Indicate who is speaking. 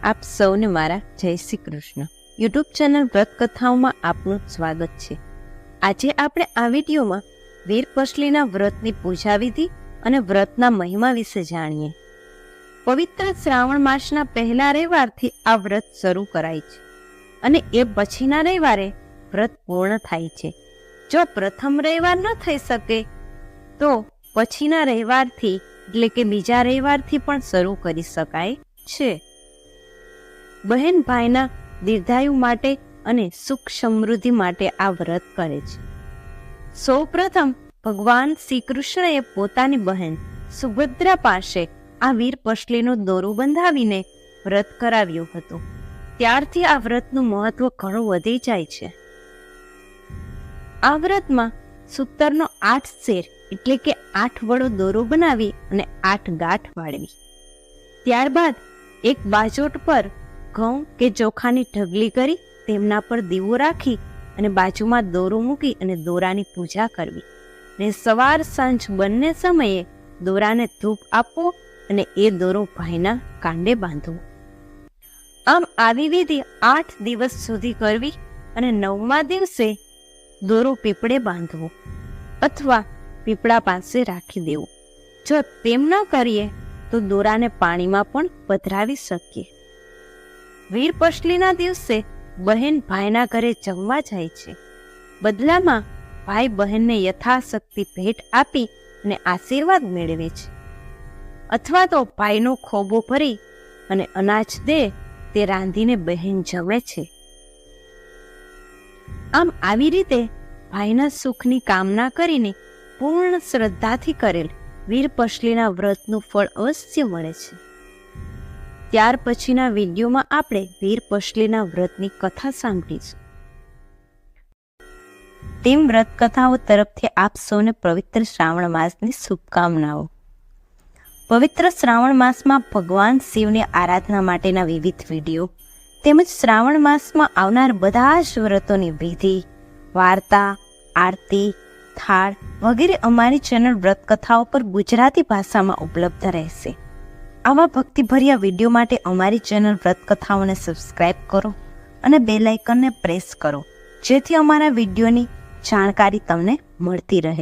Speaker 1: આપ સૌને મારા જય શ્રી કૃષ્ણ યુટ્યુબ ચેનલ વ્રત કથાઓમાં આપનું સ્વાગત છે। આજે આપણે આ વિડીયોમાં વીરપસલીના વ્રતની પૂજા વિધિ અને વ્રતના મહિમા વિશે જાણીએ। પવિત્ર શ્રાવણ માસના પહેલા રવિવારથી આ વ્રત શરૂ કરાય છે અને એ પછીના રવિવારે વ્રત પૂર્ણ થાય છે। જો પ્રથમ રવિવાર ન થઈ શકે તો પછીના રવિવારથી એટલે કે બીજા રવિવારથી પણ શરૂ કરી શકાય છે। બહેન ભાઈના દીર્ઘાયુ માટે અને સુખ સમૃદ્ધિ માટે આ વ્રત કરે છે। સૌ પ્રથમ ભગવાન શ્રી કૃષ્ણએ પોતાની બહેન સુભદ્રા પાસે આ વીરપસલીનું દોરું બંધાવીને વ્રત કરાવ્યું હતું। ત્યારથી આ વ્રતનું મહત્વ ઘણું વધી જાય છે। આ વ્રતમાં સૂતરનો 8 શેર એટલે કે 8 વડો દોરો બનાવી અને 8 ગાંઠ વાળવી। ત્યારબાદ એક બાજોટ પર ઘઉં કે ચોખાની ઢગલી કરી તેમના પર દીવો રાખી અને બાજુમાં દોરો મૂકી અને દોરાની પૂજા કરવી અને સવાર સાંજ બંને સમયે દોરાને ધૂપ આપવો અને એ દોરો ભાઈના કાંડે બાંધવો। આમ આવી વિધિ 8 દિવસ સુધી કરવી અને 9મા દિવસે દોરો પીપળે બાંધવો અથવા પીપળા પાસે રાખી દેવો। જો તેમ ન કરીએ તો દોરાને પાણીમાં પણ પધરાવી શકીએ। વીરપસલીના દિવસે બહેન ભાઈના ઘરે જમવા જાય છે। બદલામાં ભાઈ બહેનને યથાશક્તિ ભેટ આપી અને આશીર્વાદ મેળવે છે અથવા તો ભાઈનો ખોબો ભરી અને અનાજ દે તે રાંધીને બહેન જમે છે। આમ આવી રીતે ભાઈના સુખની કામના કરીને પૂર્ણ શ્રદ્ધાથી કરેલ વીરપસલીના વ્રતનું ફળ અવશ્ય મળે છે। ત્યાર પછીના વિડીયોમાં આપણે વીરપસલીના વ્રતની કથા સાંભળીશું। ટીમ વ્રત કથાઓ તરફથી આપ સૌને પવિત્ર શ્રાવણ માસની શુભકામનાઓ। પવિત્ર શ્રાવણ માસમાં ભગવાન શિવની આરાધના માટેના વિવિધ વિડીયો તેમજ શ્રાવણ માસમાં આવનાર બધા જ વ્રતોની વિધિ, વાર્તા, આરતી, થાળ વગેરે અમારી ચેનલ વ્રત કથાઓ પર ગુજરાતી ભાષામાં ઉપલબ્ધ રહેશે। આવા ભક્તિભર્યા વિડીયો માટે અમારી ચેનલ વ્રત કથાઓને સબસ્ક્રાઇબ કરો અને બેલ આઇકનને પ્રેસ કરો જેથી અમારા વિડીયોની જાણકારી તમને મળતી રહે।